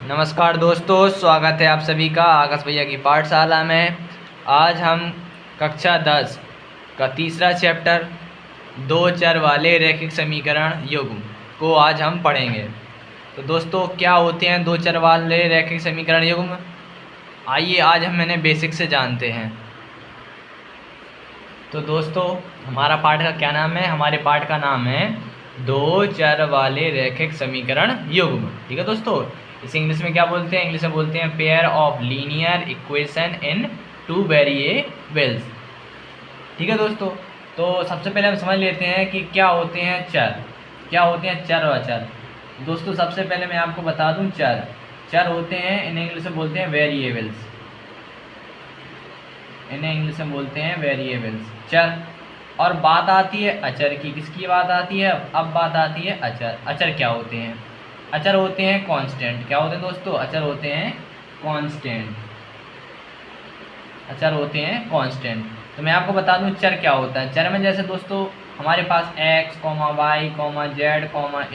नमस्कार दोस्तों, स्वागत है आप सभी का आकाश भैया की पाठशाला में। आज हम कक्षा 10 का तीसरा चैप्टर दो चर वाले रैखिक समीकरण युग्म को आज हम पढ़ेंगे। तो दोस्तों, क्या होते हैं दो चर वाले रैखिक समीकरण युग्म? आइए आज हम इन्हें बेसिक से जानते हैं। तो दोस्तों, हमारा पाठ का क्या नाम है? हमारे पाठ का नाम है दो चर वाले रैखिक समीकरण युग्म। ठीक है दोस्तों, इसे इंग्लिश में क्या बोलते हैं? इंग्लिश में बोलते हैं pair of linear equation in two variables. ठीक है दोस्तों, तो सबसे पहले हम समझ लेते हैं कि क्या होते हैं चर, क्या होते हैं चर और अचर। दोस्तों, सबसे पहले मैं आपको बता दूं, चर होते हैं, इन्हें इंग्लिश में बोलते हैं वेरिएबल्स। इन्हें इंग्लिश में बोलते हैं वेरिएबल्स, चर। और बात आती है अचर की। किसकी बात आती है? अब बात आती है अचर। अचर क्या होते हैं? अचर होते हैं कांस्टेंट। क्या होते हैं दोस्तों? अचर होते हैं कांस्टेंट। अचर होते हैं कांस्टेंट। तो मैं आपको बता दूं चर क्या होता है। चर में जैसे दोस्तों हमारे पास x, y, z, a,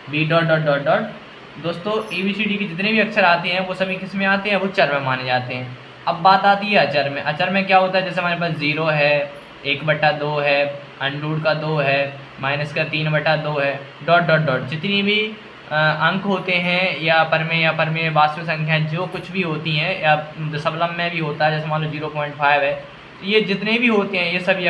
b dot dot dot dot. दोस्तों ABCD के जितने भी अक्षर आते हैं वो सभी किस में आते हैं? वो चर में माने जाते हैं। अब बात आती है अचर में। अचर में क्या होता है? जैसे हमारे पास 0 है, 1/2 है, अंडूड का 2 है, माइनस का 3/2 है, डॉट डॉट डॉट। जितनी भी अंक होते हैं या परमेय वास्तविक संख्या जो कुछ भी होती हैं, या दशमलव में भी होता है, जैसे मान लो 0.5 है, ये जितने भी होते हैं ये सभी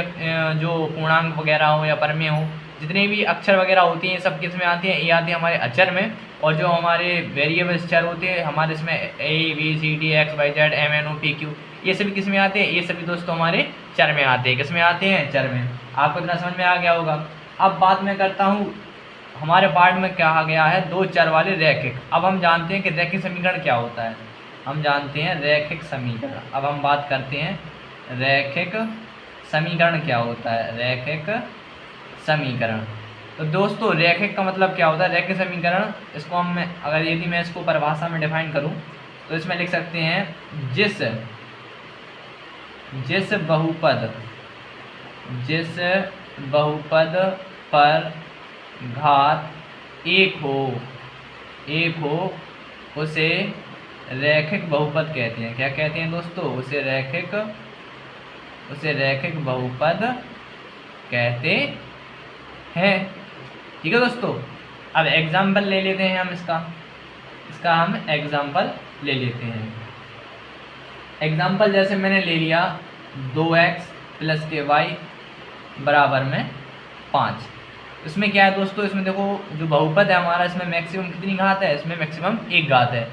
जो पूर्णांक वगैरह हो या परमेय हो, जितने भी अक्षर वगैरह होती हैं ये सब किस में आती हैं? ये आती हैं हमारे अचर में। और जो हमारे वेरिएबल्स चर होते हैं हमारे इसमें ABCD XYZ MNOPQ, ये सभी किस में आते हैं? ये सभी दोस्तों हमारे चर में आते हैं। किस में आते हैं? चर में। आपको इतना समझ में आ गया होगा। अब बात मैं करता हूँ, हमारे पाठ में कहा गया है दो चर वाले रैखिक। अब हम जानते हैं कि रैखिक समीकरण क्या होता है। हम जानते हैं रैखिक समीकरण। अब हम बात करते हैं रैखिक समीकरण क्या होता है। रैखिक समीकरण, तो दोस्तों रैखिक का मतलब क्या होता है? रैखिक समीकरण, इसको हम यदि मैं इसको परिभाषा में डिफाइन करूं तो इसमें लिख सकते हैं जिस बहुपद पर घात एक हो उसे रैखिक बहुपद कहते हैं। क्या कहते हैं दोस्तों? उसे रैखिक बहुपद कहते हैं। ठीक है दोस्तों, अब एग्जाम्पल ले लेते हैं हम इसका हम एग्जाम्पल ले लेते हैं। एग्जाम्पल जैसे मैंने ले लिया 2x + ky बराबर में 5। इसमें क्या है दोस्तों? इसमें देखो जो बहुपद है हमारा, इसमें मैक्सिमम कितनी घात है? इसमें मैक्सिमम 1 घात है।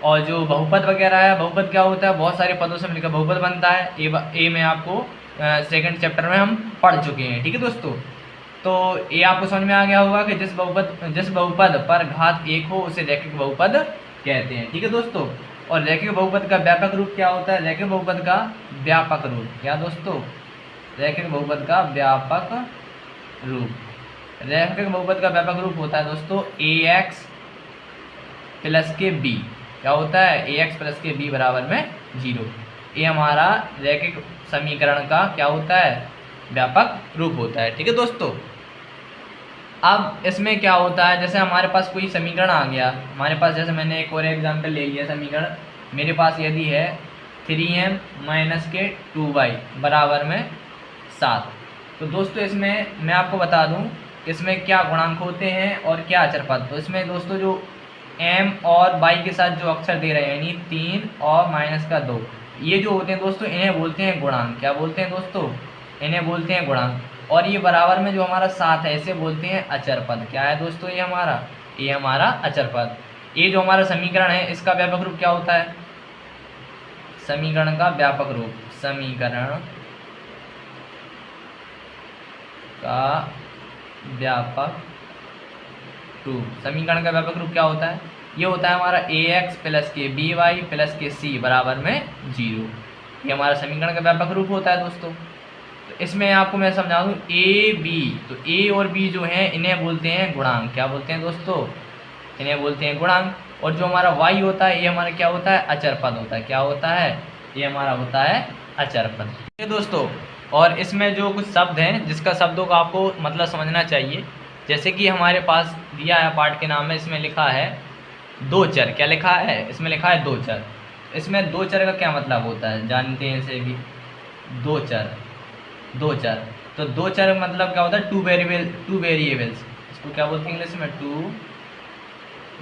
और जो बहुपद वगैरह है, बहुपद क्या होता है? बहुत सारे पदों से मिलकर बहुपद बनता है। ए में आपको सेकंड चैप्टर में हम पढ़ चुके हैं। ठीक है दोस्तों, तो ये आपको समझ में आ गया होगा कि जिस बहुपद पर घात 1 हो उसे रैखिक बहुपद कहते हैं। ठीक है दोस्तों, और रैखिक बहुपद का व्यापक रूप क्या होता है? रैखिक बहुपद का व्यापक रूप क्या दोस्तों? रैखिक बहुपद का व्यापक रूप, रैखिक बहुपद का व्यापक रूप होता है दोस्तों AX + B। क्या होता है? AX + B बराबर में 0। ये हमारा रैखिक समीकरण का क्या होता है? व्यापक रूप होता है। ठीक है दोस्तों, अब इसमें क्या होता है? जैसे हमारे पास कोई समीकरण आ गया, हमारे पास जैसे मैंने एक और एग्जांपल ले लिया समीकरण, मेरे पास यदि है 3m - 2y बराबर में 7। तो दोस्तों इसमें मैं आपको बता दूं कि इसमें क्या गुणांक होते हैं और क्या अचर पद। तो इसमें दोस्तों जो m और y के साथ जो अक्षर दे रहे हैं, यानी 3 और -2, ये जो होते हैं दोस्तों इन्हें बोलते हैं गुणांक। क्या बोलते हैं दोस्तों? इन्हें बोलते हैं गुणांक। और ये बराबर में जो हमारा 7 है इसे बोलते हैं अचर पद। क्या है दोस्तों? ये हमारा अचर पद। ये जो हमारा समीकरण है इसका व्यापक रूप क्या होता है? समीकरण का व्यापक रूप, समीकरण का व्यापक रूप क्या होता है? ये होता है हमारा AX + BY + C बराबर में 0। ये हमारा समीकरण का व्यापक रूप होता है दोस्तों। तो इसमें आपको मैं समझा दूँ AB, तो A और B जो हैं इन्हें बोलते हैं गुणांक। क्या बोलते हैं दोस्तों? इन्हें बोलते हैं गुणांक। और जो हमारा Y होता है ये हमारा क्या होता है? अचर पद होता है। क्या होता है? ये हमारा होता है अचर पद। ठीक है दोस्तों, और इसमें जो कुछ शब्द हैं जिसका शब्दों का आपको मतलब समझना चाहिए, जैसे कि हमारे पास दिया है पाठ के नाम में, इसमें लिखा है दो चर, क्या लिखा है इसमें, लिखा है दो चर। इसमें दो चर का क्या मतलब होता है जानते हैं इसे भी, दो चर, दो चर। तो दो चर मतलब क्या होता है, टू वेरिएबल्स, इसको क्या बोलते हैं इंग्लिश में, टू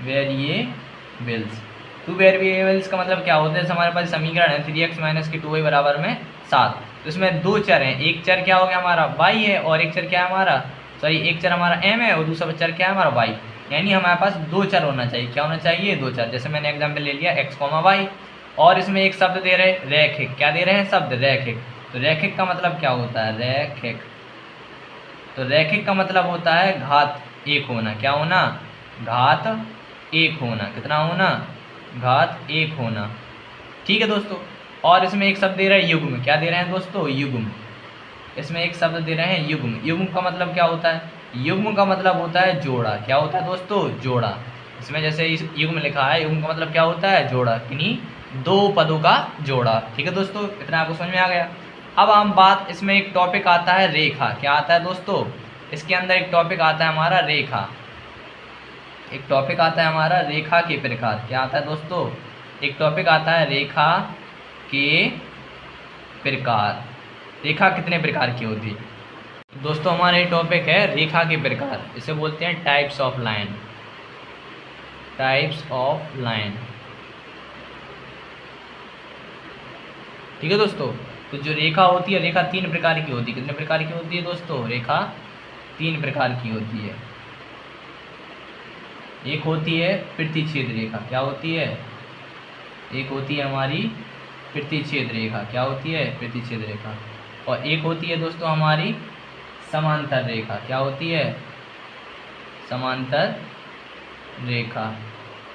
वेरिएबल्स। टू वेरिएबल्स का मतलब क्या होता है, हमारे पास समीकरण है 3x माइनस के 2y बराबर में 7। तो इसमें दो चर हैं, एक चर क्या हो गया हमारा y है, और एक चर क्या है हमारा, सॉरी एक चर हमारा m है, और दूसरा चर क्या है हमारा y। यानी हमारे पास दो चर होना चाहिए, क्या होना चाहिए, दो चर। जैसे मैंने एग्जाम्पल ले लिया x, y, और इसमें एक शब्द दे रहे हैं रैखिक, क्या दे रहे हैं शब्द रैखिक। तो रैखिक का मतलब क्या होता है, रैखिक, तो रैखिक का मतलब होता है घात एक होना, क्या होना, घात एक होना, कितना होना, घात एक होना। ठीक है दोस्तों। और इसमें एक शब्द दे रहा है युग्म, क्या दे रहे हैं दोस्तों, युग्म। इसमें एक शब्द दे रहे हैं युग्म। युग्म का मतलब क्या होता है, युग्म का मतलब होता है जोड़ा, क्या होता है दोस्तों, जोड़ा। इसमें जैसे इस युग्म लिखा है, युग्म का मतलब क्या होता है, जोड़ा, किन्हीं दो पदों का जोड़ा। ठीक है दोस्तों, इतना आपको समझ में आ गया। अब हम बात, इसमें एक टॉपिक आता है रेखा, क्या आता है दोस्तों, इसके अंदर एक टॉपिक आता है हमारा रेखा, एक टॉपिक आता है हमारा रेखा के प्रकार। क्या आता है दोस्तों, एक टॉपिक आता है रेखा के प्रकार। रेखा कितने प्रकार की होती है दोस्तों, हमारा ये टॉपिक है रेखा के प्रकार, इसे बोलते हैं types of line, types of line. ठीक है दोस्तों। तो जो रेखा होती है, रेखा तीन प्रकार की होती है, कितने प्रकार की होती है दोस्तों, रेखा तीन प्रकार की होती है। एक होती है प्रतिच्छेद रेखा, क्या होती है, एक होती है हमारी प्रतिच्छेद रेखा, क्या होती है, प्रतिच्छेद रेखा। और एक होती है दोस्तों हमारी समांतर रेखा, क्या होती है, समांतर रेखा।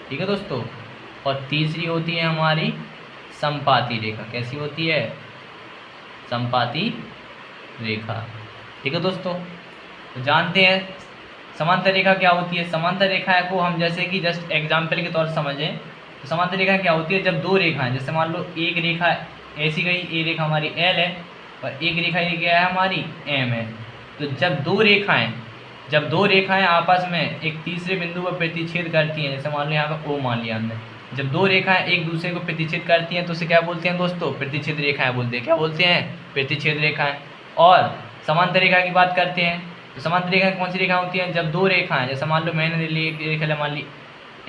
ठीक है दोस्तों। और तीसरी होती है हमारी संपाती रेखा, कैसी होती है, संपाती रेखा। ठीक है दोस्तों। तो जानते हैं समांतर रेखा क्या होती है। समांतर रेखा को हम जैसे कि जस्ट एग्जाम्पल के तौर से समझें, तो समांतर रेखा क्या होती है, जब दो रेखाएं, जैसे मान लो एक रेखा ऐसी गई, ये रेखा हमारी L है और एक रेखा ये क्या है हमारी M है। तो जब दो रेखाएं आपस में एक तीसरे बिंदु पर प्रतिच्छेद करती हैं, जैसे मान लो यहाँ पर O मान लिया हमने, जब दो रेखाएं एक दूसरे को प्रतिच्छेद करती हैं तो उसे क्या बोलते हैं दोस्तों, प्रतिच्छेद रेखाएं बोलते हैं, क्या बोलते हैं, प्रतिच्छेद रेखाएं। और समांतर रेखा की बात करते हैं, तो समांतर रेखा कौन सी रेखा होती है, जब दो रेखाएं, जैसे मान लो मैंने ली एक रेखा मान ली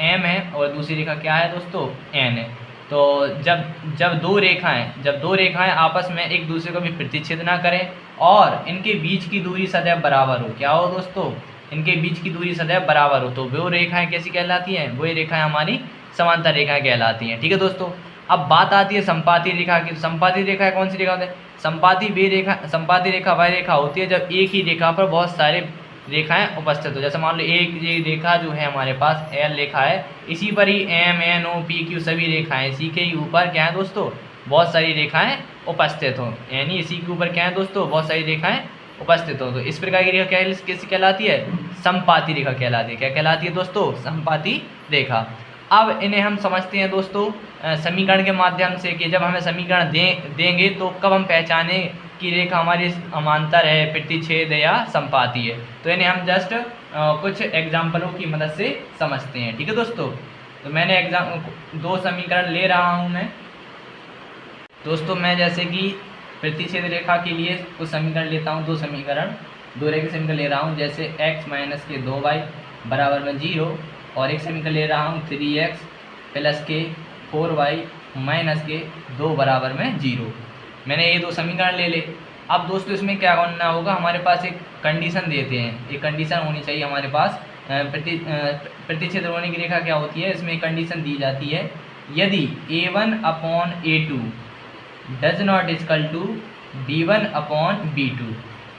M है और दूसरी रेखा क्या है दोस्तों, N है। तो जब दो रेखाएं आपस में एक दूसरे को भी प्रतिच्छेद ना करें और इनके बीच की दूरी सदैव बराबर हो, क्या हो दोस्तों, इनके बीच की दूरी सदैव बराबर हो, तो वो रेखाएं कैसी कहलाती हैं, वो रेखाएं हमारी समांतर रेखाएं कहलाती हैं। ठीक है दोस्तों। अब बात आती है संपाती रेखा की। संपाती रेखा कौन सी रेखा होती है, संपाती रेखा वह रेखा होती है जब एक ही रेखा पर बहुत सारे रेखाएं उपस्थित हो। जैसे मान लो एक ये रेखा जो है हमारे पास L रेखा है, इसी पर ही M N O P Q सभी रेखाएं, इसी के ही ऊपर क्या है दोस्तों, बहुत सारी रेखाएं उपस्थित हो, यानी इसी के ऊपर क्या है दोस्तों, बहुत सारी रेखाएं उपस्थित हो। तो इस प्रकार की रेखा क्या कैसी कहलाती है, संपाती रेखा कहलाती है। क्या कहलाती है दोस्तों, संपाती रेखा। अब इन्हें हम समझते हैं दोस्तों समीकरण के माध्यम से, कि जब हमें समीकरण देंगे तो कब हम पहचाने कि रेखा हमारी समांतर है, प्रतिच्छेद या संपाती है। तो इन्हें हम जस्ट कुछ एग्जाम्पलों की मदद से समझते हैं। ठीक है दोस्तों। तो मैंने दो समीकरण ले रहा हूँ मैं दोस्तों, मैं जैसे कि प्रतिच्छेद रेखा के लिए कुछ समीकरण लेता हूँ, दो रेखा समीकरण ले रहा हूँ, जैसे x माइनस के 2y बराबर में 0, और एक समीकरण ले रहा हूँ 3x प्लस के 4y माइनस के 2 बराबर में 0। मैंने ये दो समीकरण ले ले। अब दोस्तों इसमें क्या करना होगा, हमारे पास एक कंडीशन देते हैं, एक कंडीशन होनी चाहिए हमारे पास। प्रतिच्छेद होने की रेखा क्या होती है, इसमें एक कंडीशन दी जाती है, यदि a1/a2 does not equal to b1/b2।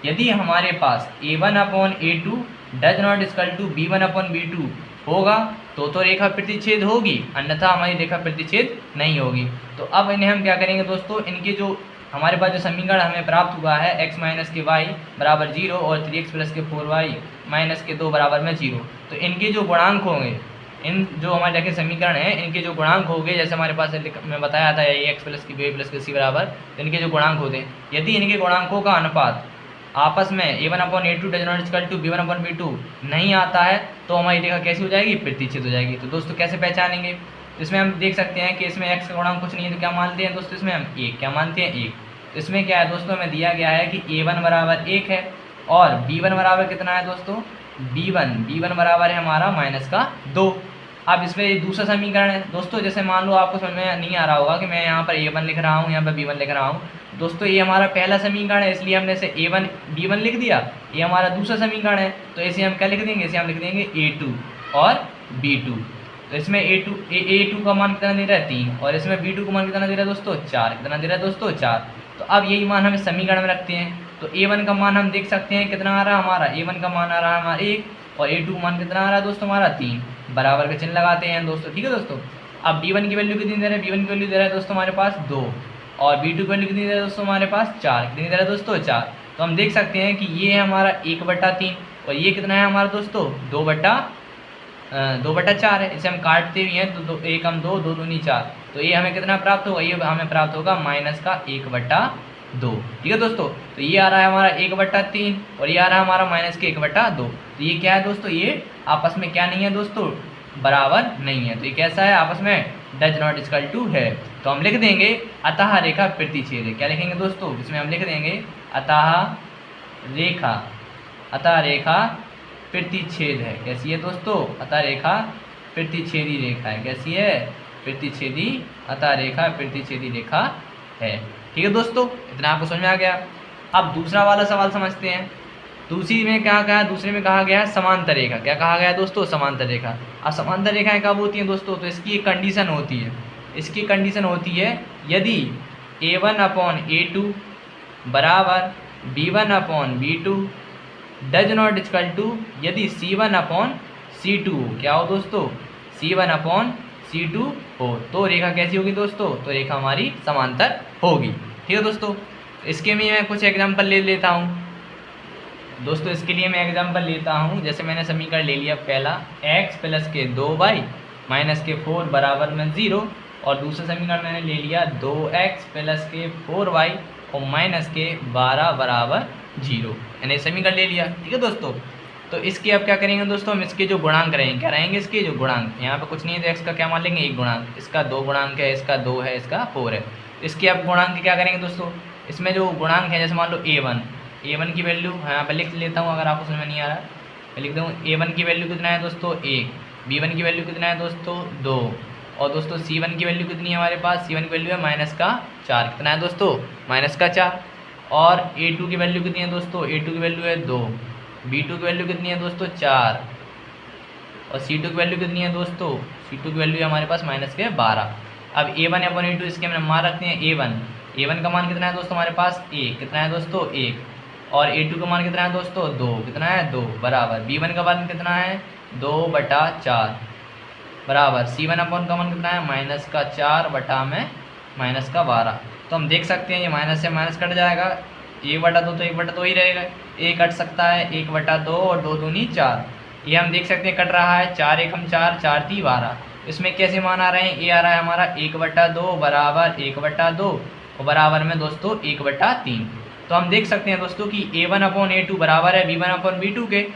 यदि हमारे पास a1/a2 does not equal to b1/b2 होगा तो रेखा प्रतिच्छेद होगी, अन्यथा हमारी रेखा प्रतिच्छेद नहीं होगी। तो अब इन्हें हम क्या करेंगे दोस्तों, इनके जो हमारे पास जो समीकरण हमें प्राप्त हुआ है x माइनस के y बराबर 0 और 3x प्लस के 4y माइनस के 2 बराबर में 0, तो इनके जो गुणांक होंगे, इन जो हमारे देखे समीकरण है, इनके जो गुणांक होंगे, जैसे हमारे पास मैं बताया था x प्लस की b प्लस के c बराबर, तो इनके जो गुणांक होते हैं, यदि इनके गुणांकों का अनुपात आपस में a1/a2 does not equal to b1/b2 नहीं आता है तो हमारी रेखा कैसी हो जाएगी, प्रतिच्छेद हो जाएगी। तो दोस्तों कैसे पहचानेंगे, तो इसमें हम देख सकते हैं कि इसमें x का गुणांक कुछ नहीं है तो क्या मानते हैं दोस्तों, इसमें हम 1 क्या मानते हैं 1। इसमें क्या है दोस्तों, हमें दिया गया है कि a1 बराबर 1 है और b1 बराबर कितना है दोस्तों, b1 बराबर है हमारा -2। अब इसमें दूसरा समीकरण है दोस्तों, जैसे मान लो आपको समझ में नहीं आ रहा होगा कि मैं यहाँ पर a1 लिख रहा हूँ, यहाँ पर b1 लिख रहा हूँ दोस्तों, ये हमारा पहला समीकरण है इसलिए हमने इसे a1 b1 लिख दिया। ये हमारा दूसरा समीकरण है तो इसे हम क्या लिख देंगे, इसे हम लिख देंगे a2 और b2। तो इसमें a2 का मान कितना दे रहा है 3 और इसमें b2 का मान कितना दे रहा है दोस्तों 4। कितना दे रहा है दोस्तों 4। तो अब यही मान हम इस समीकरण में रखते हैं तो a1 का मान हम देख सकते हैं कितना आ रहा है हमारा, a1 का मान आ रहा है हमारा 1 और a2 मान कितना आ रहा है दोस्तों हमारा 3। बराबर का चिन्ह लगाते हैं दोस्तों, ठीक है दोस्तों। अब b1 की वैल्यू कितनी दे रहा है, b1 की वैल्यू दे रहा है दोस्तों हमारे पास 2 और b2 की वैल्यू कितनी दे रहा है दोस्तों हमारे पास 4। कितनी दे रहा है दोस्तों 4। तो हम देख सकते हैं कि ये है हमारा 1/3 और ये कितना है हमारा दोस्तों 2/4 है। इसे हम काटते भी हैं तो 1 हम 2 2 दूनी 4 तो ये हमें कितना प्राप्त होगा, ये हमें प्राप्त होगा -1/2। ठीक है दोस्तों। तो ये आ रहा है हमारा 1/3 और ये आ रहा है हमारा -1/2। तो ये क्या है दोस्तों, ये आपस में क्या नहीं है दोस्तों, बराबर नहीं है। तो ये कैसा है, आपस में डज नॉट इक्वल टू है। तो हम लिख देंगे अतः रेखा प्रतिच्छेद है। क्या लिखेंगे दोस्तों, इसमें हम लिख देंगे अतः रेखा प्रतिच्छेद है। कैसी है दोस्तों, अतः रेखा प्रतिच्छेदी रेखा है। कैसी है, प्रतिच्छेदी, अतः रेखा प्रतिच्छेदी रेखा है। ठीक है दोस्तों, इतना आपको समझ में आ गया। अब दूसरा वाला सवाल समझते हैं। दूसरी में क्या कहा, दूसरे में कहा गया है समांतर रेखा। क्या कहा गया है दोस्तों, समांतर रेखा। अब समांतर रेखाएं कब होती हैं दोस्तों, तो इसकी एक कंडीशन होती है। इसकी कंडीशन होती है यदि a1/a2 बराबर b1/b2 does not equal to यदि c1/c2 हो। क्या हो दोस्तों, c1/c2 हो तो रेखा कैसी होगी दोस्तों, तो रेखा हमारी समांतर होगी। ठीक है दोस्तों। इसके में मैं कुछ एग्जांपल ले लेता हूँ दोस्तों। इसके लिए मैं एग्जांपल लेता हूँ, जैसे मैंने समीकरण ले लिया पहला x + के 2y - के 4 बराबर में 0 और दूसरा समीकरण मैंने ले लिया 2x + के 4y और -के 12 बराबर 0। मैंने समीकरण ले लिया। ठीक है दोस्तों। तो इसके अब क्या करेंगे दोस्तों, हम इसके जो गुणांक रहेंगे, क्या रहेंगे इसके जो गुणांक, यहाँ पे कुछ नहीं है तो x का क्या मान लेंगे 1 गुणांक, इसका 2 गुणांक है, इसका 2 है, इसका 4 है। इसके अब गुणांक क्या करेंगे दोस्तों, इसमें जो गुणांक है जैसे मान लो a1 की वैल्यू यहाँ पे लिख लेता हूँ, अगर आपको समझ में नहीं आ रहा मैं लिख दूँ। a1 की वैल्यू कितना है दोस्तों 1, b1 की वैल्यू कितना है दोस्तों 2 और दोस्तों c1 की वैल्यू कितनी है हमारे पास, c1 की वैल्यू है -4। कितना है दोस्तों -4। और a2 की वैल्यू कितनी है दोस्तों, a2 की वैल्यू है 2, b2 की वैल्यू कितनी है दोस्तों 4 और c2 की वैल्यू कितनी है दोस्तों, c2 की वैल्यू है हमारे पास -12। अब a1/a2 इसके हम मान रखते हैं a1 का मान कितना है दोस्तों हमारे पास 1। कितना है दोस्तों 1 और a2 का मान कितना है दोस्तों 2। कितना है 2 बराबर b1 का मान कितना है 2/4 बराबर c1 का मान कितना है -4/12। तो हम देख सकते हैं ये माइनस से माइनस कट जाएगा, 1/2 तो 1/2 ही रहेगा, 1 कट सकता है 1/2 और 2 दूनी 4। ये हम देख सकते हैं कट रहा है 4 1 हम 4 4 3 12। इसमें कैसे मान आ रहे हैं, ये आ रहा है हमारा 1/2 बराबर 1/2 और बराबर में दोस्तों 1/3। तो हम देख सकते हैं दोस्तों कि a1/a2 बराबर है b1/b2 के,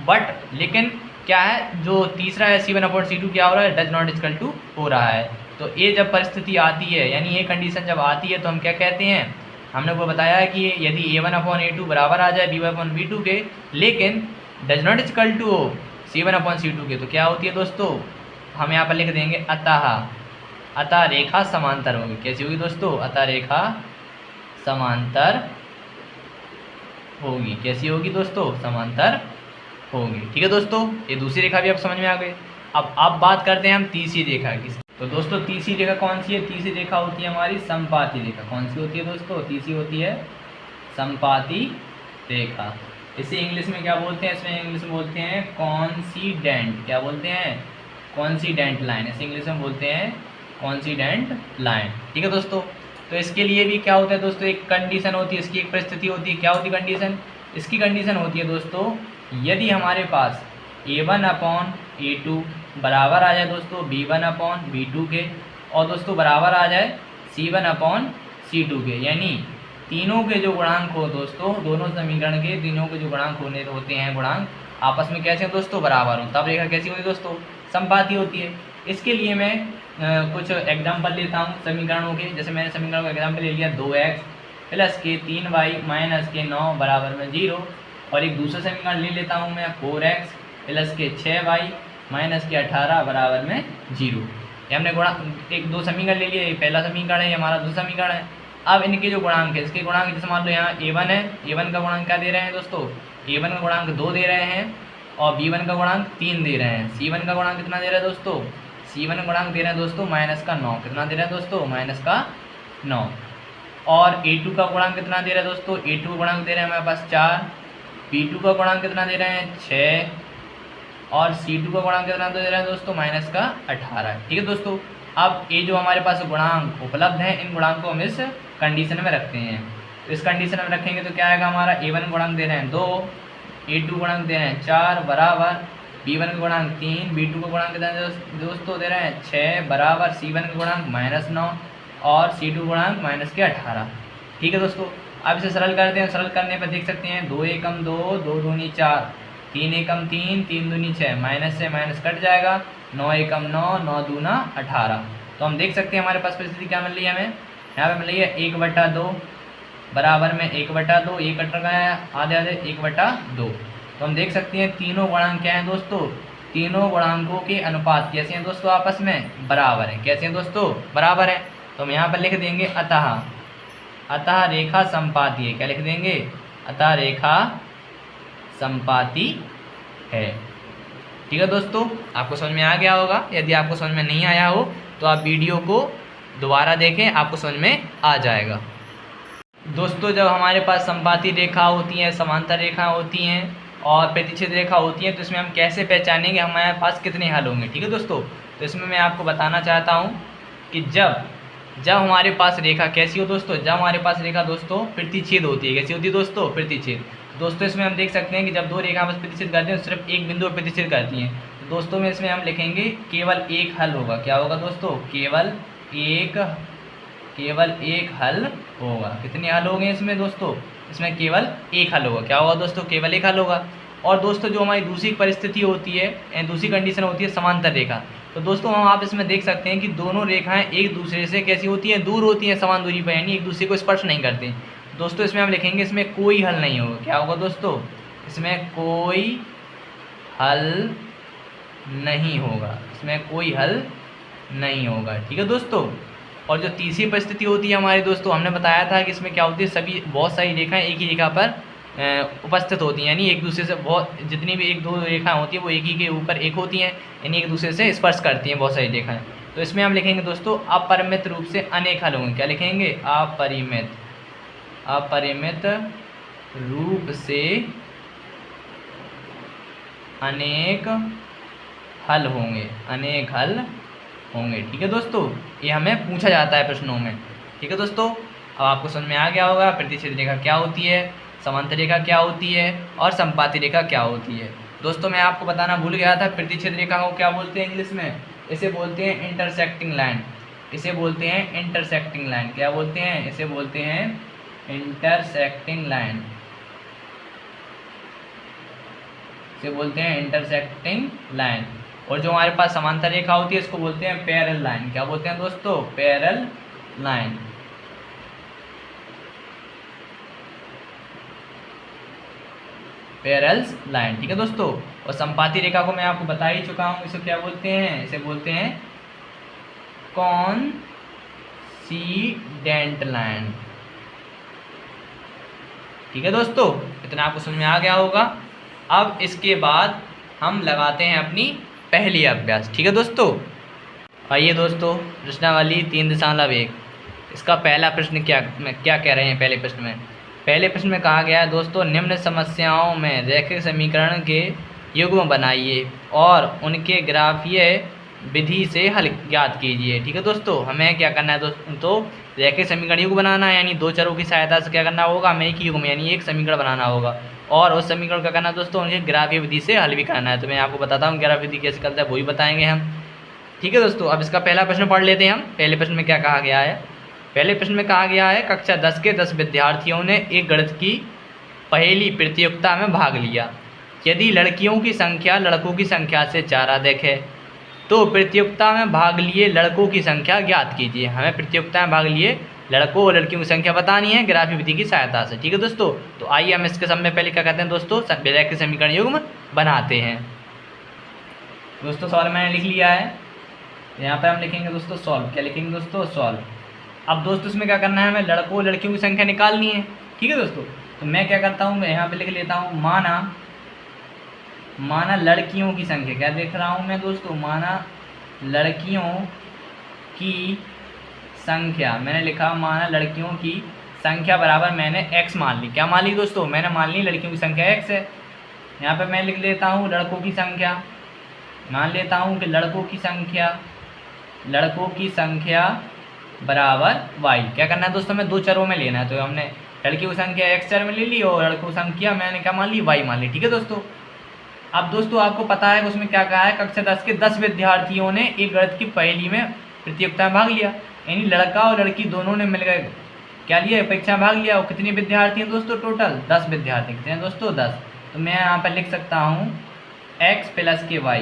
बट लेकिन क्या है जो तीसरा है c1/c2 क्या हो रहा है, डज नॉट इक्वल टू हो रहा है। तो ये जब परिस्थिति आती है यानी ये कंडीशन जब आती है तो हम क्या कहते हैं, हमने वो बताया है कि यदि a1/a2 बराबर आ जाए b1/b2 के लेकिन डज नॉट इक्वल टू हो c1/c2 के, तो क्या होती है दोस्तों, हम यहाँ पर लिख देंगे अतः रेखा समांतर होगी। कैसी होगी दोस्तों, अतः रेखा समांतर होगी। कैसी होगी दोस्तों, समांतर होगी। ठीक है दोस्तों, ये दूसरी रेखा भी अब समझ में आ गई। अब बात करते हैं हम तीसरी रेखा की। तो दोस्तों तीसरी रेखा कौन सी है, तीसरी रेखा होती है हमारी समपाती रेखा। कौन सी होती है दोस्तों, तीसरी होती है समपाती रेखा। इसे इंग्लिश में क्या बोलते हैं, इसमें इंग्लिश में बोलते हैं कॉन्सिडेंट। क्या बोलते हैं, कॉन्सिडेंट लाइन। इसे इंग्लिश में बोलते हैं कॉन्सिडेंट लाइन। ठीक है दोस्तों। तो इसके लिए भी क्या होता है दोस्तों, एक कंडीशन होती है, इसकी एक परिस्थिति होती है। क्या होती है कंडीशन, इसकी कंडीशन होती है दोस्तों यदि हमारे पास a1/a2 बराबर आ जाए दोस्तों b1/b2 के और दोस्तों बराबर आ जाए c1/c2 के, यानी तीनों के जो गुणांक हो दोस्तों, दोनों समीकरण के तीनों के जो गुणांक होते हैं, गुणांक आपस में कैसे दोस्तों बराबर हो, तब रेखा कैसी होती है दोस्तों, समपाती होती है। इसके लिए मैं कुछ एग्जाम्पल लेता हूँ समीकरणों के। जैसे मैंने समीकरणों का एग्जाम्पल ले लिया 2x प्लस के 3y माइनस के 9 बराबर में 0। और एक दूसरा समीकरण ले लेता हूँ मैं 4x प्लस के 6y माइनस के 18 बराबर में 0। ये हमने एक दो समीकरण ले लिए, पहला समीकरण है, हमारा दूसरा समीकरण है। अब इनके जो गुणांक है, इसके गुणांक जैसे मान लो यहाँ a1 है, a1 का गुणांक क्या दे रहे हैं दोस्तों, a1 का गुणांक 2 दे रहे हैं और b1 का गुणांक 3 दे रहे हैं। c1 का गुणांक कितना दे रहा है दोस्तों, c1 का गुणांक दे रहे हैं दोस्तों माइनस का 9। कितना दे रहा है दोस्तों, माइनस का 9। और a2 का गुणांक कितना दे रहा है दोस्तों, a2 का गुणांक दे रहे हैं हमारे पास 4। b2 का गुणांक कितना दे रहे हैं 6 और c2 का गुणांक कितना दे रहे हैं दोस्तों माइनस का 18। ठीक है दोस्तों, अब ये जो हमारे पास गुणांक उपलब्ध हैं, इन गुणांक को हम इस कंडीशन में रखते हैं। तो इस कंडीशन में रखेंगे तो क्या आएगा, हमारा a1 गुणांक दे रहे हैं 2, a2 गुणांक दे रहे हैं 4 बराबर b1 का गुणांक 3, b2 का गुणांक कितना दोस्तों दे रहे हैं 6 बराबर c1 का गुणांक माइनस 9 और c2 गुणांक माइनस के 18। ठीक है दोस्तों, अब इसे सरल करते हैं। सरल करने पर देख सकते हैं 2 एकम 2, 2 दूनी 4, 3 एकम 3, 3 दूनी 6, माइनस से माइनस कट जाएगा, 9 एकम 9, 9 दूना 18। तो हम देख सकते हैं हमारे पास परिस्थिति क्या मिल रही है हमें, यहाँ पे मिल रही है 1/2 बराबर में 1/2, ये कट रखा है आधे आधे 1/2। तो हम देख सकते हैं तीनों गुणांक क्या हैं दोस्तों, तीनों गुणांकों के अनुपात कैसे हैं दोस्तों, आपस में बराबर हैं। कैसे हैं दोस्तों, बराबर हैं। तो हम यहाँ पर लिख देंगे अतः रेखा संपाती है। क्या लिख देंगे, अतः रेखा संपाती है। ठीक है दोस्तों, आपको समझ में आ गया होगा। यदि आपको समझ में नहीं आया हो तो आप वीडियो को दोबारा देखें, आपको समझ में आ जाएगा। दोस्तों, जब हमारे पास संपाती रेखा होती हैं, समांतर रेखा होती हैं और प्रतिच्छेद रेखा होती हैं, तो इसमें हम कैसे पहचानेंगे हमारे पास कितने हल होंगे। ठीक है दोस्तों, तो इसमें मैं आपको बताना चाहता हूँ कि जब हमारे पास रेखा कैसी हो दोस्तों, जब हमारे पास रेखा दोस्तों प्रतिच्छेद होती है। कैसी होती है दोस्तों, प्रतिच्छेद। दोस्तों, इसमें हम देख सकते हैं कि जब दो रेखा आपस प्रतिच्छेद करती हैं तो सिर्फ एक बिंदु पर प्रतिच्छेद करती हैं। तो दोस्तों में इसमें हम लिखेंगे केवल एक हल होगा। क्या होगा दोस्तों, केवल एक हल होगा। कितने हल होंगे इसमें दोस्तों, इसमें केवल एक हल होगा। क्या होगा दोस्तों, केवल एक हल होगा। और दोस्तों जो हमारी दूसरी परिस्थिति होती है, दूसरी कंडीशन होती है समांतर रेखा। तो दोस्तों हम आप इसमें देख सकते हैं कि दोनों रेखाएं एक दूसरे से कैसी होती हैं, दूर होती हैं, समान दूरी पर, यानी एक दूसरे को स्पर्श नहीं करते। दोस्तों इसमें हम लिखेंगे इसमें कोई हल नहीं होगा। क्या होगा दोस्तों, इसमें कोई हल नहीं होगा, इसमें कोई हल नहीं होगा। ठीक है दोस्तों, और जो तीसरी परिस्थिति होती है हमारे दोस्तों, हमने बताया था कि इसमें क्या होती है, सभी बहुत सारी रेखाएं एक ही रेखा पर उपस्थित होती हैं, यानी एक दूसरे से बहुत, जितनी भी एक दो रेखाएं होती हैं वो एक ही के ऊपर एक होती हैं, यानी एक दूसरे से स्पर्श करती हैं बहुत सारी रेखाएं। तो इसमें हम लिखेंगे दोस्तों अपरिमित रूप से अनेक हल होंगे। क्या लिखेंगे, अपरिमित रूप से अनेक हल होंगे, अनेक हल होंगे। ठीक है दोस्तों, ये हमें पूछा जाता है प्रश्नों में। ठीक है दोस्तों, अब आपको समझ में आ गया होगा प्रतिच्छेद रेखा क्या होती है, समांतर रेखा क्या होती है और संपाती रेखा क्या होती है। दोस्तों मैं आपको बताना भूल गया था, प्रतिच्छेद रेखा को क्या बोलते हैं इंग्लिश में, इसे बोलते हैं इंटरसेक्टिंग लाइन। इसे बोलते हैं इंटरसेक्टिंग लाइन। क्या बोलते हैं, इसे बोलते हैं इंटरसेक्टिंग लाइन। इसे बोलते हैं इंटरसेक्टिंग लाइन। और जो हमारे पास समांतर रेखा होती है इसको बोलते हैं पैरेलल लाइन। क्या बोलते हैं दोस्तों, पैरेलल लाइन। Parallel line. ठीक है दोस्तों, और संपाती रेखा को मैं आपको बता ही चुका हूँ, इसे क्या बोलते हैं, इसे बोलते हैं कोइंसिडेंट लाइन। ठीक है दोस्तों, इतना आपको समझ में आ गया होगा। अब इसके बाद हम लगाते हैं अपनी पहली अभ्यास। ठीक है दोस्तों, आइए दोस्तों प्रश्नावली 3.1। इसका पहला प्रश्न क्या कह रहे हैं। पहले प्रश्न में कहा गया है दोस्तों, निम्न समस्याओं में रैखिक समीकरण के युग्म बनाइए और उनके ग्राफीय विधि से हल ज्ञात कीजिए। ठीक है दोस्तों, हमें क्या करना है दोस्तों, रैखिक समीकरण युग्म बनाना है, यानी दो चरों की सहायता से क्या करना होगा, हमें एक युग्म यानी एक समीकरण बनाना होगा और उस समीकरण का करना है दोस्तों उनके ग्राफीय विधि से हल भी करना है। तो मैं आपको बताता हूँ ग्राफीय विधि कैसे करता है, वो ही बताएंगे हम। ठीक है दोस्तों, अब इसका पहला प्रश्न पढ़ लेते हैं हम। पहले प्रश्न में क्या कहा गया है, पहले प्रश्न में कहा गया है कक्षा 10 के 10 विद्यार्थियों ने एक गणित की पहेली प्रतियोगिता में भाग लिया। यदि लड़कियों की संख्या लड़कों की संख्या से 4 अधिक है तो प्रतियोगिता में भाग लिए लड़कों की संख्या ज्ञात कीजिए। हमें प्रतियोगिता में भाग लिए लड़कों और लड़कियों की संख्या बतानी है ग्राफी विधि की सहायता से। ठीक है दोस्तों, तो आइए हम इसके समय पहले क्या कहते हैं दोस्तों, रैखिक समीकरण युग्म बनाते हैं। दोस्तों सॉल्व मैंने लिख लिया है, यहाँ पर हम लिखेंगे दोस्तों सॉल्व। क्या लिखेंगे दोस्तों, सॉल्व। अब दोस्तों इसमें क्या करना है, हमें लड़कों और लड़कियों की संख्या निकालनी है। ठीक है दोस्तों, तो मैं क्या करता हूँ, मैं यहाँ पे लिख लेता हूँ माना लड़कियों की संख्या। क्या देख रहा हूँ मैं दोस्तों, माना लड़कियों की संख्या। मैंने लिखा माना लड़कियों की संख्या बराबर मैंने x मान ली। क्या मान ली दोस्तों, मैंने मान ली लड़कियों की संख्या x है। यहाँ पे मैं लिख लेता हूँ लड़कों की संख्या। मान लेता हूँ कि लड़कों की संख्या बराबर y। क्या करना है दोस्तों, हमें दो चरों में लेना है। तो हमने लड़कियों की संख्या x चर में ले ली और लड़कों की संख्या मैंने क्या मान ली, y मान ली। ठीक है दोस्तों, अब दोस्तों आपको पता है उसमें क्या कहा है, कक्षा 10 के 10 विद्यार्थियों ने एक गणित की पहेली में प्रतियोगिता में भाग लिया। यानी लड़का और लड़की दोनों ने मिलकर क्या लिया, परीक्षा में भाग लिया। और कितने विद्यार्थी हैं दोस्तों, टोटल 10 विद्यार्थी। कितने हैं दोस्तों, 10। तो मैं यहाँ पर लिख सकता हूँ x प्लस के y,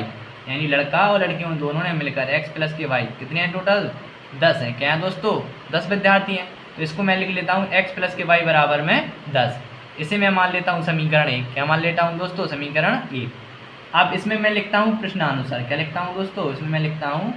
यानी लड़का और लड़कियों दोनों ने मिलकर x प्लस के y कितने हैं, टोटल 10 हैं। क्या है दोस्तों, 10 विद्यार्थी हैं। तो इसको मैं लिख लेता हूँ x प्लस के y बराबर में 10। इसे मैं मान लेता हूँ समीकरण 1। क्या मान लेता हूँ दोस्तों, समीकरण 1। अब इसमें मैं लिखता हूँ प्रश्नानुसार। क्या लिखता हूँ दोस्तों, इसमें मैं लिखता हूँ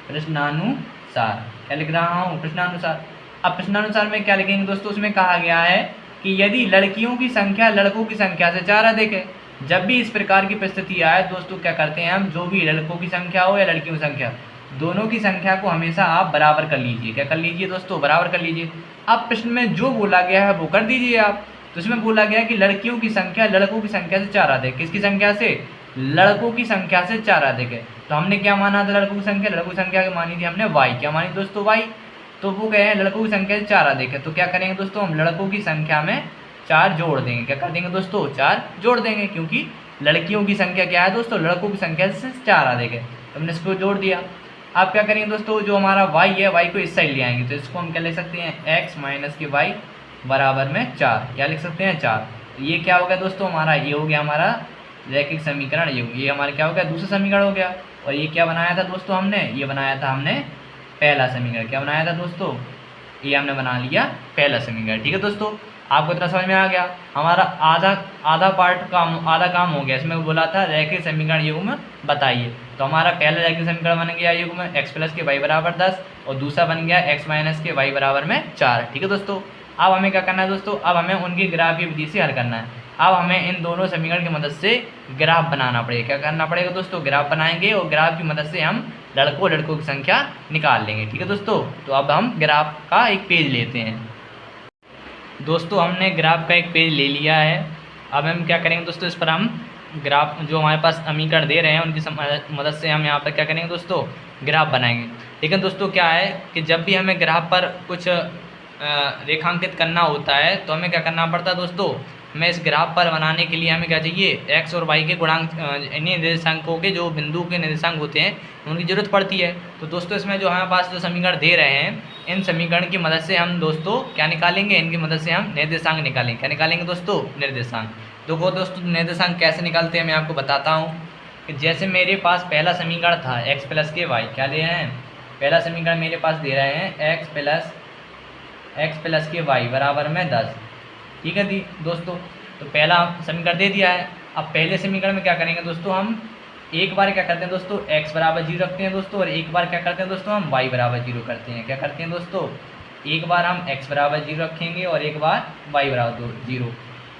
प्रश्नानुसार। क्या लिख रहा हूँ, प्रश्नानुसार। अब प्रश्नानुसार में क्या लिखेंगे दोस्तों, उसमें कहा गया है कि यदि लड़कियों की संख्या लड़कों की संख्या से 4 अधिक है। जब भी इस प्रकार की परिस्थिति आए दोस्तों, क्या करते हैं हम, जो भी लड़कों की संख्या हो या लड़कियों की संख्या, दोनों की संख्या को हमेशा आप बराबर कर लीजिए। क्या कर लीजिए दोस्तों, बराबर कर लीजिए। अब प्रश्न में जो बोला गया है वो कर दीजिए आप। तो इसमें बोला गया है कि लड़कियों की संख्या लड़कों की संख्या से 4 अधिक। किसकी संख्या से, लड़कों की संख्या से 4 अधिक है। तो हमने क्या माना था, लड़कों की संख्या की मानी थी हमने y। क्या मानी दोस्तों, y। तो वो कहे हैं लड़कों की संख्या से 4 अधिक है। तो क्या करेंगे दोस्तों, हम लड़कों की संख्या में 4 जोड़ देंगे। क्या कर देंगे दोस्तों, 4 जोड़ देंगे, क्योंकि लड़कियों की संख्या क्या है दोस्तों, लड़कों की संख्या से 4 अधिक है। तो हमने इसको जोड़ दिया। अब क्या करेंगे दोस्तों, जो हमारा y है y को इस साइड ले आएंगे। तो इसको हम क्या लिख सकते हैं, x माइनस के y बराबर में 4। क्या लिख सकते हैं, 4। तो ये क्या हो गया दोस्तों, हमारा ये हो गया हमारा रैखिक समीकरण। ये हमारा क्या हो गया, दूसरा समीकरण हो गया। और ये क्या बनाया था दोस्तों हमने, ये बनाया था हमने पहला समीकरण। क्या बनाया था दोस्तों, ये हमने बना लिया पहला समीकरण। ठीक है दोस्तों, आपको इतना समझ में आ गया। हमारा आधा काम हो गया। इसमें बोला था रैखिक समीकरण युग्म बताइए। तो हमारा पहला रैखिक समीकरण बन गया युग्म x प्लस के y बराबर 10 और दूसरा बन गया x माइनस के y बराबर में 4। ठीक है दोस्तों, अब हमें क्या करना है दोस्तों, अब हमें उनकी ग्राफीय विधि से हल करना है। अब हमें इन दोनों समीकरण की मदद से ग्राफ बनाना पड़ेगा। क्या करना पड़ेगा दोस्तों, ग्राफ बनाएंगे और ग्राफ की मदद से हम लड़कों की संख्या निकाल लेंगे। ठीक है दोस्तों, तो अब हम ग्राफ का एक पेज लेते हैं। दोस्तों हमने ग्राफ का एक पेज ले लिया है। अब हम क्या करेंगे दोस्तों, इस पर हम ग्राफ जो हमारे पास समीकरण दे रहे हैं उनकी मदद से हम यहाँ पर क्या करेंगे दोस्तों, ग्राफ बनाएंगे। लेकिन दोस्तों क्या है कि जब भी हमें ग्राफ पर कुछ रेखांकित करना होता है तो हमें क्या करना पड़ता है दोस्तों, हमें इस ग्राफ पर बनाने के लिए हमें क्या चाहिए, x और y के गुणांक निर्देशांकों के जो बिंदु के निर्देशांक होते हैं उनकी ज़रूरत पड़ती है। तो दोस्तों इसमें जो हमारे पास जो समीकरण दे रहे हैं, इन समीकरण की मदद से हम दोस्तों क्या निकालेंगे, इनकी मदद से हम निर्देशांक निकालेंगे। क्या निकालेंगे दोस्तों, निर्देशांक। देखो दोस्तों निर्देशांक कैसे निकालते हैं मैं आपको बताता हूँ। कि जैसे मेरे पास पहला समीकरण था x प्लस के y, क्या दे रहे हैं, पहला समीकरण मेरे पास दे रहे हैं x प्लस के y बराबर में 10। ठीक है दोस्तों, तो पहला समीकरण दे दिया है। अब पहले समीकरण में क्या करेंगे दोस्तों, हम एक बार क्या करते हैं दोस्तों, x बराबर 0 रखते हैं दोस्तों, और एक बार क्या करते हैं दोस्तों, हम y बराबर 0 करते हैं। क्या करते हैं दोस्तों, एक बार हम x बराबर 0 रखेंगे और एक बार y बराबर 0।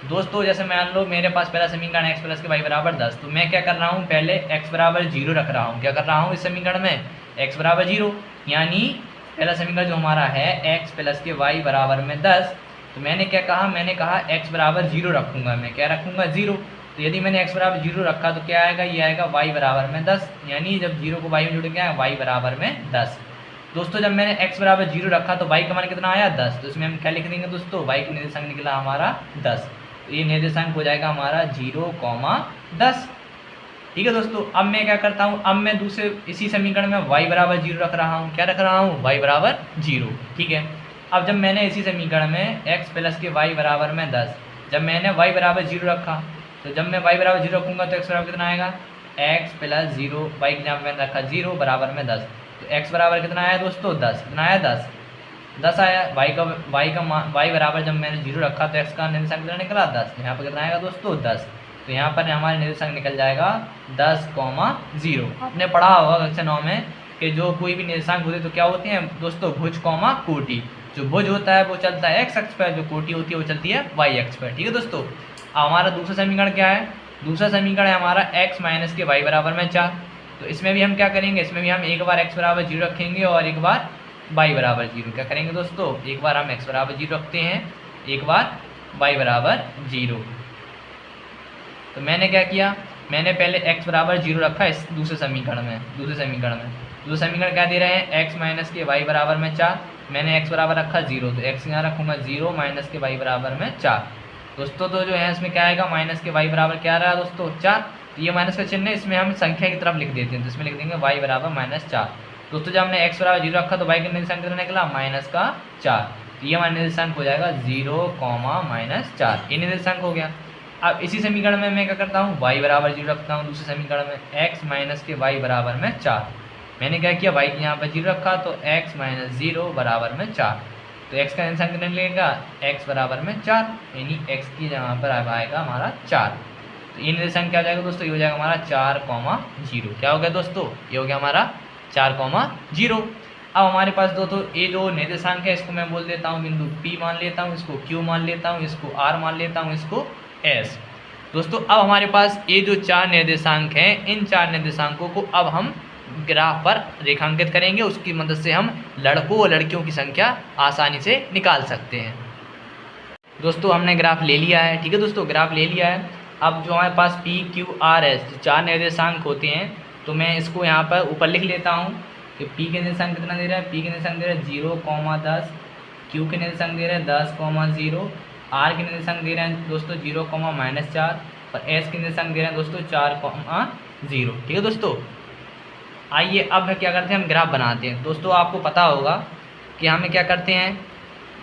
दोस्तों जैसे मान लो मेरे पास पहला समीकरण x प्लस के y बराबर 10, तो मैं क्या कर रहा हूँ, पहले x बराबर 0 रख रहा हूँ। क्या कर रहा हूँ इस समीकरण में, x बराबर 0, यानी पहला समीकरण जो हमारा है x प्लस के y बराबर में 10। तो मैंने क्या कहा, मैंने कहा x बराबर 0 रखूँगा। मैं क्या रखूँगा, 0। तो यदि मैंने x बराबर 0 रखा तो क्या आएगा, ये आएगा y बराबर में 10, यानी जब 0 को y में जुड़ गया y बराबर में 10। दोस्तों जब मैंने x बराबर 0 रखा तो y का मान कितना आया, 10। तो इसमें हम क्या लिख देंगे दोस्तों, y का निर्देशांक निकला हमारा 10। तो ये निर्देशांक हो जाएगा हमारा 0,10। ठीक है दोस्तों, अब मैं क्या करता हूँ, अब मैं दूसरे इसी समीकरण में y बराबर 0 रख रहा हूँ। क्या रख रहा हूँ, y बराबर 0। ठीक है, अब जब मैंने इसी समीकरण में x प्लस के y बराबर में 10, जब मैंने y बराबर 0 रखा, तो जब मैं y बराबर 0 रखूँगा तो x बराबर कितना आएगा, x प्लस 0, y के जहाँ मैंने रखा 0 बराबर में 10, तो x बराबर कितना आया दोस्तों, 10। कितना आया, 10 आया। y बराबर जब मैंने 0 रखा तो x का निर्देशांक कितना निकला, 10। यहाँ पर कितना आएगा दोस्तों, 10। तो यहाँ पर हमारे निर्देशांक निकल जाएगा 10,0। आपने पढ़ा होगा कक्षा 9 में कि जो कोई भी निर्देशांक होते तो क्या होते हैं दोस्तों, भुज कॉमा कोटि। जो भुज होता है वो चलता है x अक्ष पर, जो कोटि होती है वो चलती है y अक्ष पर। ठीक है दोस्तों। अब हमारा दूसरा समीकरण क्या है, दूसरा समीकरण है हमारा x माइनस के y बराबर में 4। तो इसमें भी हम क्या करेंगे, इसमें भी हम एक बार x बराबर 0 रखेंगे और एक बार y बराबर 0। क्या करेंगे दोस्तों, एक बार हम x बराबर 0 रखते हैं, एक बार y बराबर 0। तो मैंने क्या किया, मैंने पहले x बराबर 0 रखा इस दूसरे समीकरण में। दूसरे समीकरण क्या दे रहे हैं, x माइनस के y बराबर में 4। मैंने x बराबर रखा 0, तो x यहाँ रखूँगा 0 माइनस के y बराबर में 4। दोस्तों तो जो है इसमें क्या आएगा, माइनस के y बराबर क्या आ रहा है दोस्तों, 4। तो ये माइनस का चिन्ह है, इसमें हम संख्या की तरफ लिख देते हैं, तो इसमें लिख देंगे y बराबर -4। दोस्तों जब हमने x बराबर 0 रखा तो y का निर्देशांक कितना निकला, -4। तो ये हमारा निर्देशांक हो जाएगा 0, -4। ये निर्देशांक हो गया। अब इसी समीकरण में मैं क्या करता हूँ, y बराबर 0 रखता हूँ दूसरे समीकरण में, x माइनस के y बराबर में 4। मैंने क्या किया, y के यहाँ पर 0 रखा तो x माइनस 0 बराबर में 4। तो x का निर्देशांक कितना निकलेगा, x बराबर में 4, यानी x की जगह पर आएगा हमारा 4। तो ये निर्देशांक क्या हो जाएगा दोस्तों, ये हो जाएगा हमारा 4,0। क्या हो गया दोस्तों, ये हो गया हमारा 4,0। अब हमारे पास दोस्तों ये जो निर्देशांक है इसको मैं बोल देता हूँ बिंदु P मान लेता हूँ, इसको Q मान लेता हूँ, इसको R मान लेता हूँ, इसको S। दोस्तों अब हमारे पास ये जो 4 निर्देशांक हैं, इन 4 निर्देशांकों को अब हम ग्राफ पर रेखांकित करेंगे। उसकी मदद से हम लड़कों और लड़कियों की संख्या आसानी से निकाल सकते हैं। दोस्तों हमने ग्राफ ले लिया है, ठीक है दोस्तों, ग्राफ ले लिया है। अब जो हमारे पास P, Q, R, S 4 निर्देशांक होते हैं, तो मैं इसको यहाँ पर ऊपर लिख लेता हूँ कि P के निर्देशांक कितना दे रहा है, P के निर्देशांक दे रहा है 0,10, Q के निर्देशांक दे रहा है 10,0, R के निर्देशांक दे रहे हैं दोस्तों 0,-4 और S के निर्देशांक दे रहे हैं दोस्तों 4,0। ठीक है दोस्तों। आइए अब क्या करते हैं, हम ग्राफ बनाते हैं। दोस्तों आपको पता होगा कि हमें क्या करते हैं,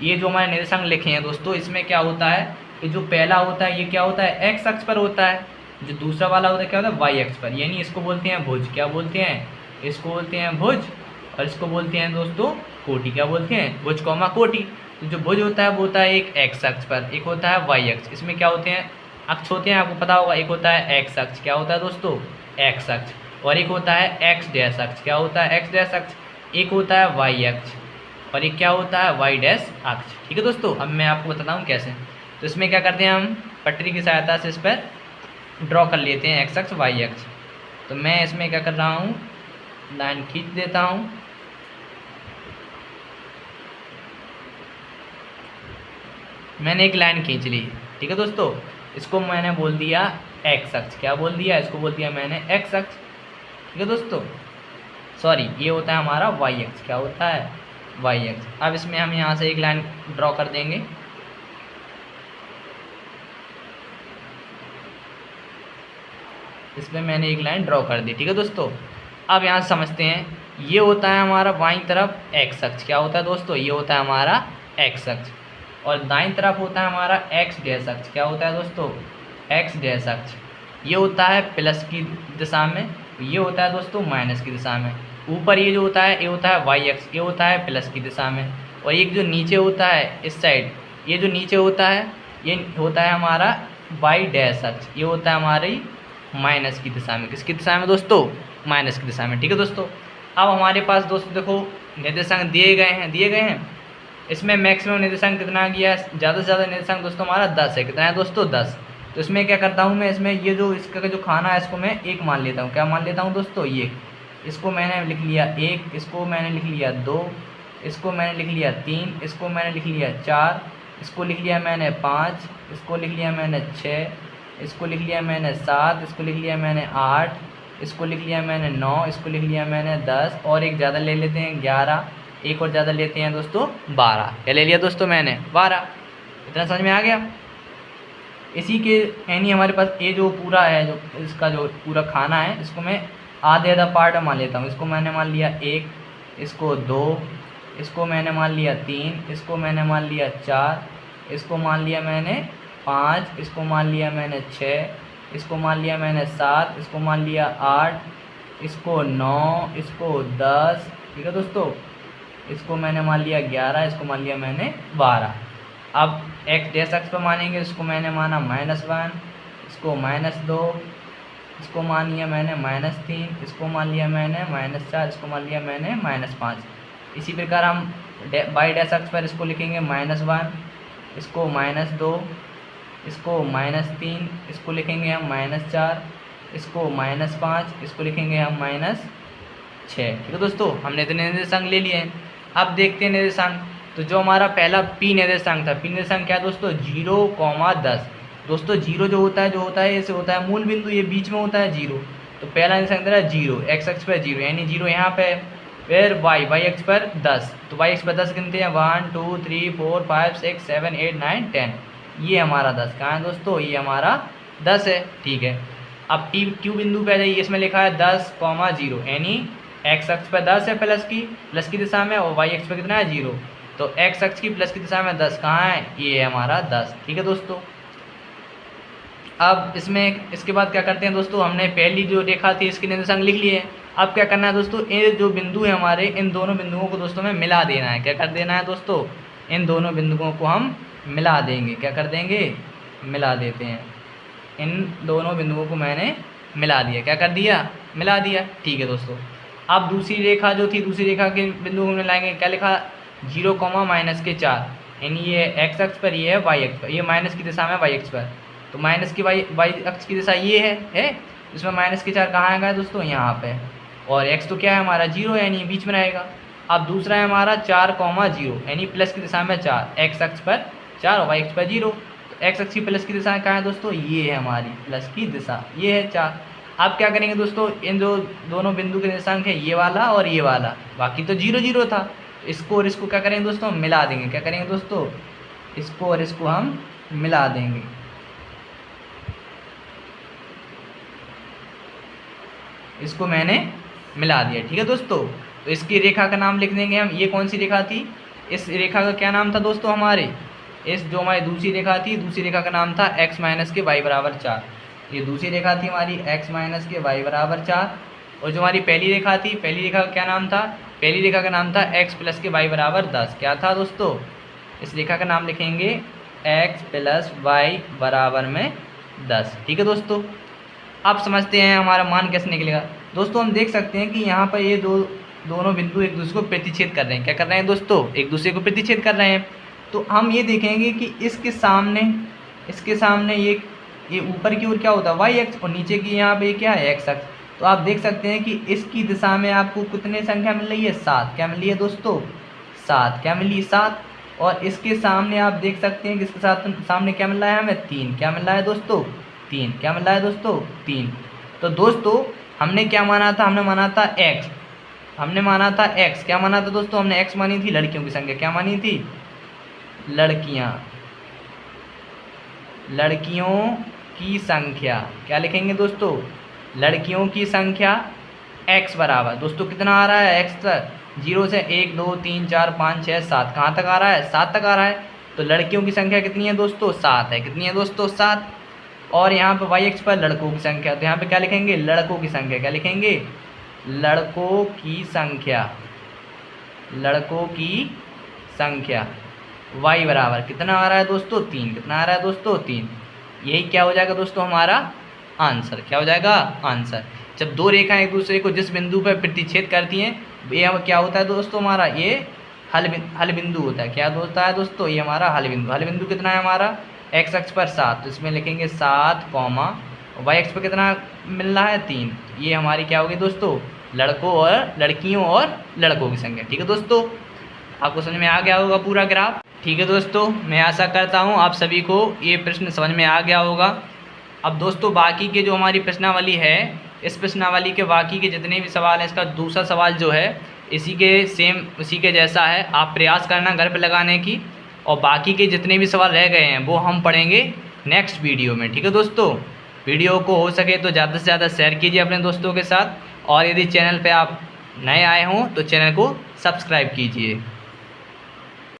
ये जो हमारे निर्देशांक लिखे हैं दोस्तों, इसमें क्या होता है कि जो पहला होता है ये क्या होता है, x अक्ष पर होता है। जो दूसरा वाला होता है क्या होता है, y अक्ष पर, यानी इसको बोलते हैं भुज। क्या बोलते हैं, इसको बोलते हैं भुज और इसको बोलते हैं दोस्तों कोटि। क्या बोलते हैं, भुज कॉमा कोटि। तो जो भुज होता है वो होता है एक x अक्ष पर, एक होता है y अक्ष। इसमें क्या होते हैं, अक्ष होते हैं, आपको पता होगा। एक होता है x अक्ष, क्या होता है दोस्तों, x अक्ष, और एक होता है x डैश अक्ष। क्या होता है, x डैश अक्ष। एक होता है y अक्ष और एक क्या होता है, y डैश अक्ष। ठीक है दोस्तों। अब मैं आपको बताता हूँ कैसे। तो इसमें क्या करते हैं, हम पटरी की सहायता से इस पर ड्रॉ कर लेते हैं x अक्ष y अक्ष। तो मैं इसमें क्या कर रहा हूँ, लाइन खींच देता हूँ। मैंने एक लाइन खींच ली, ठीक है दोस्तों। इसको मैंने बोल दिया x अक्ष। क्या बोल दिया, इसको बोल दिया मैंने x अक्ष। ठीक है दोस्तों, सॉरी, ये होता है हमारा y अक्ष। क्या होता है, y अक्ष। अब इसमें हम यहाँ से एक लाइन ड्रॉ कर देंगे। इसमें मैंने एक लाइन ड्रॉ कर दी, ठीक है दोस्तों। अब यहाँ से समझते हैं, ये होता है हमारा बाईं तरफ x अक्ष। क्या होता है दोस्तों, ये होता है हमारा x अक्ष और दाईं तरफ होता है हमारा x डैश अक्ष। क्या होता है दोस्तों, x डैश अक्ष। ये होता है प्लस की दिशा में, ये होता है दोस्तों माइनस की दिशा में। ऊपर ये जो होता है ये होता है y अक्ष, ये होता है प्लस की दिशा में। और एक जो नीचे होता है इस साइड, ये जो नीचे होता है ये होता है हमारा y डैश अक्ष, ये होता है हमारी माइनस की दिशा में। किसकी दिशा में दोस्तों, माइनस की दिशा में। ठीक है दोस्तों। अब हमारे पास दोस्तों देखो निर्देशांक दिए गए हैं। इसमें मैक्सिमम निर्देशांक कितना गया है, ज़्यादा से ज़्यादा निर्देशांक दोस्तों हमारा 10 है। कितना है दोस्तों, 10। तो इसमें क्या करता हूँ मैं, इसमें ये जो इसका जो खाना है इसको मैं 1 मान लेता हूँ। क्या मान लेता हूँ दोस्तों, ये। इसको मैंने लिख लिया 1, इसको मैंने लिख लिया 2, इसको मैंने लिख लिया 3, इसको मैंने लिख लिया 4, इसको लिख लिया मैंने 5, इसको लिख लिया मैंने 6, इसको लिख लिया मैंने 7, इसको लिख लिया मैंने 8, इसको लिख लिया मैंने 9, इसको लिख लिया मैंने 10 और एक ज़्यादा ले लेते हैं 11, एक और ज़्यादा लेते हैं दोस्तों 12। क्या ले लिया दोस्तों मैंने, 12। इतना समझ में आ गया। इसी के यानी हमारे पास ये जो पूरा है, जो इसका जो पूरा खाना है, इसको मैं आधे आधा पार्ट मान लेता हूँ। इसको मैंने मान लिया 1, इसको 2, इसको मैंने मान लिया 3, इसको मैंने मान लिया 4, इसको मान लिया मैंने 5, इसको मान लिया मैंने 6, इसको मान लिया मैंने 7, इसको मान लिया 8, इसको 9, इसको 10, ठीक है दोस्तों। इसको मैंने मान लिया 11, इसको मान लिया मैंने 12। अब x डैश अक्ष पर मानेंगे, इसको मैंने माना -1, इसको -2, इसको मान लिया मैंने -3, इसको मान लिया मैंने -4, इसको मान लिया मैंने -5। इसी प्रकार हम बाई डैश अक्ष पर इसको लिखेंगे -1, इसको -2, इसको -3, इसको लिखेंगे हम -4, इसको -5, इसको लिखेंगे हम -6। ठीक है दोस्तों, हमने इतने निर्देशांक ले लिए हैं। अब देखते हैं निर्देशांक। तो जो हमारा पहला पी निर्देशांक था, पी निर्देशांक क्या है दोस्तों? 0,10। दोस्तों 0 जो होता है ऐसे होता है मूल बिंदु, ये बीच में होता है 0। तो पहला निर्देशांक दे रहा है 0, एक्स अक्ष पर 0 यानी 0 यहाँ पे। फिर वाई अक्ष पर 10, तो वाई अक्ष पर 10 गिनते हैं 1 2 3 4 5 6 7 8 9 10। ये हमारा 10 कहाँ है दोस्तों? ये हमारा 10 है। ठीक है, अब टी क्यू बिंदु पे जाइए, इसमें लिखा है 10,0 यानी एक्स अक्ष पर 10 है प्लस की दिशा में, और वाई अक्ष पर कितना है 0। तो एक्स अक्ष की प्लस की दिशा में 10 कहाँ है? ये है हमारा 10। ठीक है दोस्तों, अब इसमें इसके बाद क्या करते हैं दोस्तों? हमने पहली जो रेखा थी इसके निर्देशांक लिख लिए। अब क्या करना है दोस्तों? ये जो बिंदु है हमारे, इन दोनों बिंदुओं को दोस्तों में मिला देना है। क्या कर देना है दोस्तों? इन दोनों बिंदुओं को हम मिला देंगे। क्या कर देंगे? मिला देते हैं। इन दोनों बिंदुओं को मैंने मिला दिया। क्या कर दिया? मिला दिया। ठीक है दोस्तों, अब दूसरी रेखा जो थी, दूसरी रेखा के बिंदुओं को मिलाएंगे। क्या लिखा? 0, -4 यानी ये एक्स अक्ष पर, ये है वाई अक्ष पर, ये माइनस की दिशा में वाई अक्ष पर। तो माइनस की वाई अक्ष की दिशा ये है इसमें -4 कहाँ आएगा दोस्तों? यहाँ पे। और x तो क्या है हमारा? 0 यानी बीच में रहेगा। अब दूसरा है हमारा 4,0 यानी प्लस की दिशा में 4, एक्स अक्ष पर 4 और वाई अक्ष पर 0। तो एक्स अक्ष की प्लस की दिशा कहाँ है दोस्तों? ये है हमारी प्लस की दिशा, ये है 4। अब क्या करेंगे दोस्तों? इन जो दोनों बिंदु के निर्देशांक है, ये वाला और ये वाला, बाकी तो 0 0 था, इसको और इसको क्या करेंगे दोस्तों? मिला देंगे। क्या करेंगे दोस्तों? इसको और इसको हम मिला देंगे। इसको मैंने मिला दिया। ठीक है दोस्तों, तो इसकी रेखा का नाम लिख देंगे हम। ये कौन सी रेखा थी? इस रेखा का क्या नाम था दोस्तों? हमारे इस जो हमारी दूसरी रेखा थी, दूसरी रेखा का नाम था x - के y = 4। ये दूसरी रेखा थी हमारी x - के y = 4। और जो हमारी पहली रेखा थी, पहली रेखा का क्या नाम था? पहली रेखा का नाम था x + के y = 10। क्या था दोस्तों? इस रेखा का नाम लिखेंगे x + y = 10। ठीक है दोस्तों, अब समझते हैं हमारा मान कैसे निकलेगा। दोस्तों हम देख सकते हैं कि यहाँ पर ये दोनों बिंदु एक दूसरे को प्रतिच्छेद कर रहे हैं। क्या कर रहे हैं दोस्तों? एक दूसरे को प्रतिच्छेद कर रहे हैं। तो हम ये देखेंगे कि इसके सामने ये ऊपर की ओर क्या होता है? वाई अक्ष, और नीचे की यहाँ पे क्या है? एक्स अक्ष। तो आप देख सकते हैं कि इसकी दिशा में आपको कितने संख्या मिल रही है? 7। क्या मिल रही है दोस्तों? 7। क्या मिली? 7। और इसके सामने आप देख सकते हैं कि इसके सामने क्या मिल रहा है हमें? 3। क्या मिल रहा है दोस्तों? 3। क्या मिल रहा है दोस्तों? 3। तो दोस्तों हमने क्या माना था? हमने माना था x। हमने माना था x। क्या माना था दोस्तों? हमने x मानी थी लड़कियों की संख्या। क्या मानी थी? लड़कियों की संख्या। क्या लिखेंगे दोस्तों? लड़कियों की संख्या x बराबर दोस्तों कितना आ रहा है? x तक 0 से 1 2 3 4 5 6 7 कहाँ तक आ रहा है? 7 तक आ रहा है। तो लड़कियों की संख्या कितनी है दोस्तों? 7 है। कितनी है दोस्तों? 7। और यहाँ पे वाई अक्ष पर लड़कों की संख्या, तो यहाँ पे क्या लिखेंगे? लड़कों की संख्या। क्या लिखेंगे? लड़कों की संख्या। लड़कों की संख्या y बराबर कितना आ रहा है दोस्तों? 3। कितना आ रहा है दोस्तों? 3। यही क्या हो जाएगा दोस्तों? हमारा आंसर। क्या हो जाएगा? आंसर। जब दो रेखाएं एक दूसरे को जिस बिंदु पर प्रतिच्छेद करती हैं, ये क्या होता है दोस्तों? हमारा ये हल बिंदु होता है। क्या होता है दोस्तों? ये हमारा हल बिंदु। हल बिंदु कितना है हमारा? एक्स अक्ष पर 7, तो इसमें लिखेंगे 7, वाई अक्ष पर कितना मिल रहा है? 3। ये हमारी क्या होगी दोस्तों? लड़कियों और लड़कों की संख्या। ठीक है दोस्तों, आपको समझ में आ गया होगा पूरा ग्राफ। ठीक है दोस्तों, मैं आशा करता हूँ आप सभी को ये प्रश्न समझ में आ गया होगा। अब दोस्तों बाकी के जो हमारी प्रश्नावली है, इस प्रश्नावली के बाकी के जितने भी सवाल हैं, इसका दूसरा सवाल जो है इसी के जैसा है। आप प्रयास करना घर पे लगाने की, और बाकी के जितने भी सवाल रह गए हैं वो हम पढ़ेंगे नेक्स्ट वीडियो में। ठीक है दोस्तों, वीडियो को हो सके तो ज़्यादा से ज़्यादा शेयर कीजिए अपने दोस्तों के साथ, और यदि चैनल पे आप नए आए हों तो चैनल को सब्सक्राइब कीजिए।